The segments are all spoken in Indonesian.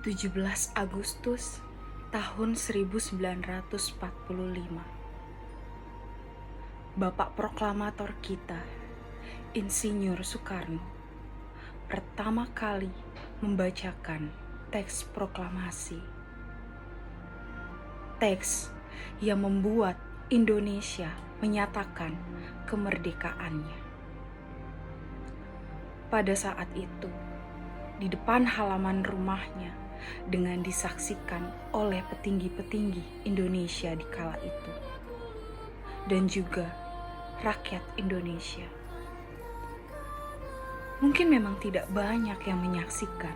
17 Agustus tahun 1945. Bapak proklamator kita, Insinyur Soekarno, pertama kali membacakan teks proklamasi. Teks yang membuat Indonesia menyatakan kemerdekaannya. Pada saat itu, di depan halaman rumahnya, dengan disaksikan oleh petinggi-petinggi Indonesia di kala itu, dan juga rakyat Indonesia. Mungkin memang tidak banyak yang menyaksikan,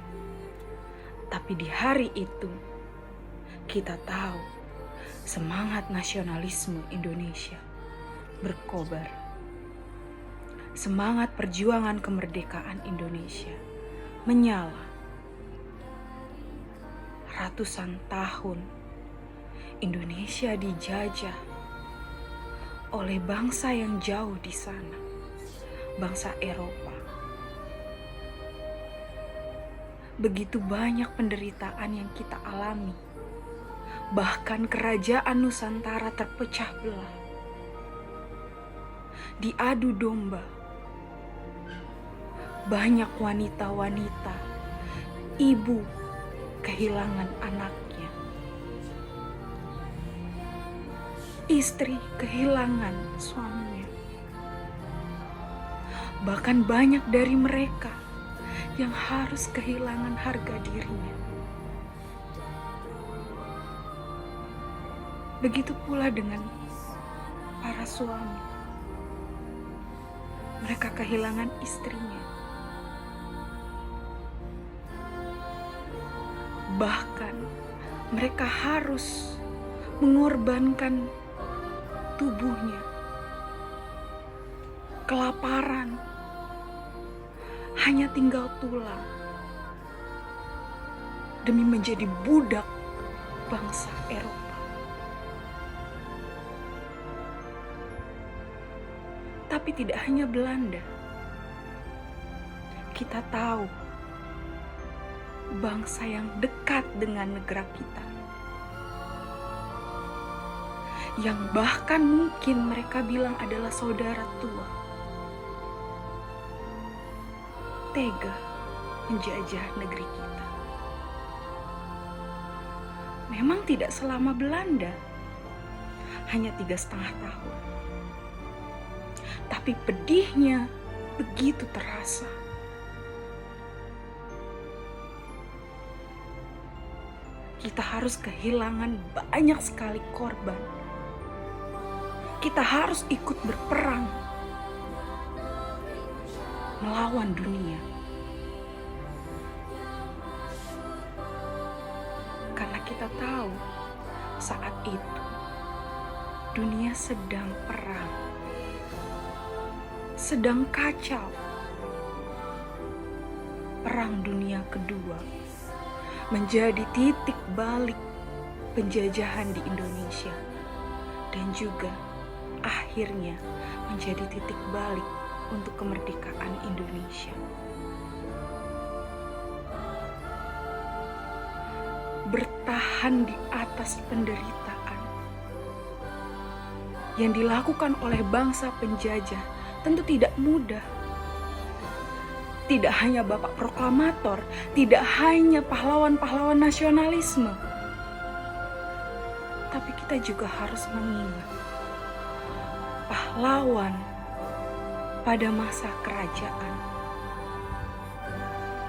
tapi di hari itu kita tahu semangat nasionalisme Indonesia berkobar. Semangat perjuangan kemerdekaan Indonesia menyala. Ratusan tahun Indonesia dijajah oleh bangsa yang jauh di sana, bangsa Eropa. Begitu banyak penderitaan yang kita alami, bahkan kerajaan Nusantara terpecah belah, diadu domba. Banyak wanita-wanita, ibu kehilangan anaknya, istri kehilangan suaminya. Bahkan banyak dari mereka yang harus kehilangan harga dirinya. Begitu pula dengan para suami. Mereka kehilangan istrinya. Bahkan mereka harus mengorbankan tubuhnya, kelaparan, hanya tinggal tulang, demi menjadi budak bangsa Eropa. Tapi tidak hanya Belanda. Kita tahu bangsa yang dekat dengan negara kita, yang bahkan mungkin mereka bilang adalah saudara tua, tega menjajah negeri kita. Memang tidak selama Belanda, hanya 3,5 tahun. Tapi pedihnya begitu terasa. Kita harus kehilangan banyak sekali korban. Kita harus ikut berperang melawan dunia. Karena kita tahu saat itu dunia sedang perang, sedang kacau. Perang Dunia Kedua menjadi titik balik penjajahan di Indonesia, dan juga akhirnya menjadi titik balik untuk kemerdekaan Indonesia. Bertahan di atas penderitaan yang dilakukan oleh bangsa penjajah tentu tidak mudah. Tidak hanya Bapak Proklamator, tidak hanya pahlawan-pahlawan nasionalisme, tapi kita juga harus mengingat pahlawan pada masa kerajaan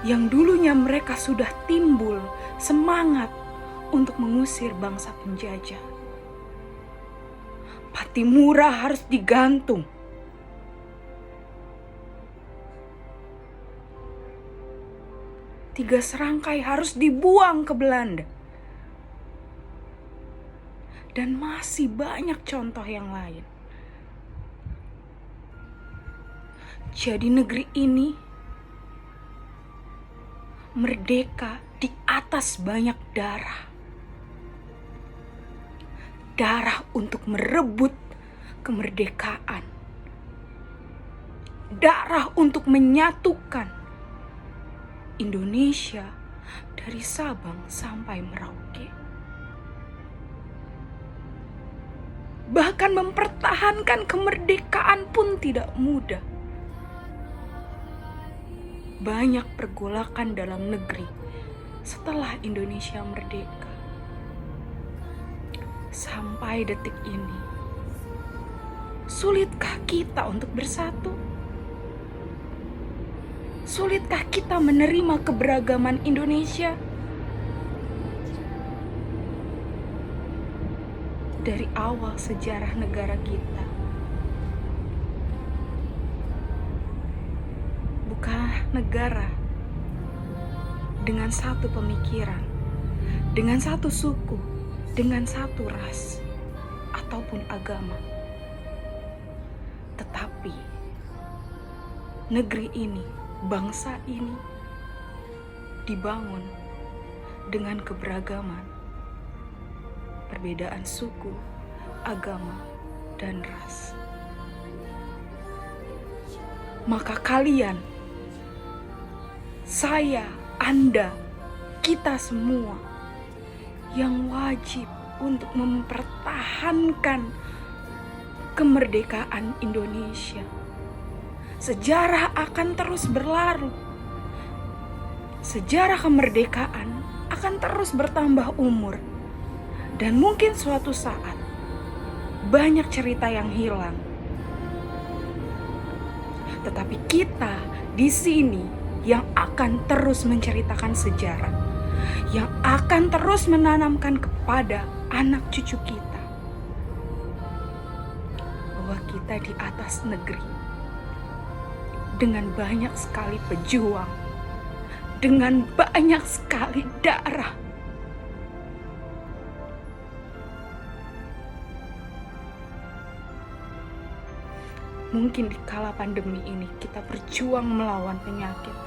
yang dulunya mereka sudah timbul semangat untuk mengusir bangsa penjajah. Patimura harus digantung. Tiga serangkai harus dibuang ke Belanda. Dan masih banyak contoh yang lain. Jadi negeri ini merdeka di atas banyak darah. Darah untuk merebut kemerdekaan. Darah untuk menyatukan Indonesia dari Sabang sampai Merauke. Bahkan mempertahankan kemerdekaan pun tidak mudah. Banyak pergolakan dalam negeri setelah Indonesia merdeka. Sampai detik ini, sulitkah kita untuk bersatu? Sulitkah kita menerima keberagaman Indonesia? Dari awal sejarah negara kita, bukanlah negara dengan satu pemikiran, dengan satu suku, dengan satu ras, ataupun agama. Tetapi negeri ini, bangsa ini dibangun dengan keberagaman, perbedaan suku, agama, dan ras. Maka kalian, saya, Anda, kita semua yang wajib untuk mempertahankan kemerdekaan Indonesia. Sejarah akan terus berlalu. Sejarah kemerdekaan akan terus bertambah umur. Dan mungkin suatu saat banyak cerita yang hilang. Tetapi kita di sini yang akan terus menceritakan sejarah, yang akan terus menanamkan kepada anak cucu kita bahwa kita di atas negeri dengan banyak sekali pejuang, dengan banyak sekali darah. Mungkin di kala pandemi ini kita berjuang melawan penyakit.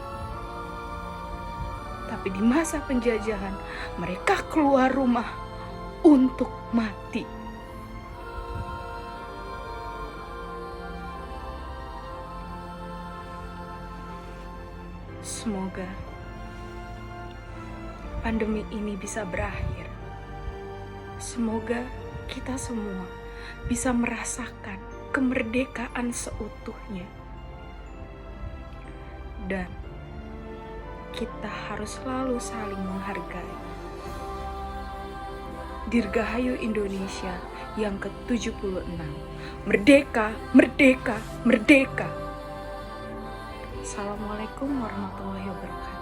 Tapi di masa penjajahan mereka keluar rumah untuk mati. Semoga pandemi ini bisa berakhir. Semoga kita semua bisa merasakan kemerdekaan seutuhnya. Dan kita harus selalu saling menghargai. Dirgahayu Indonesia yang ke-76. Merdeka, merdeka, merdeka. Assalamualaikum warahmatullahi wabarakatuh.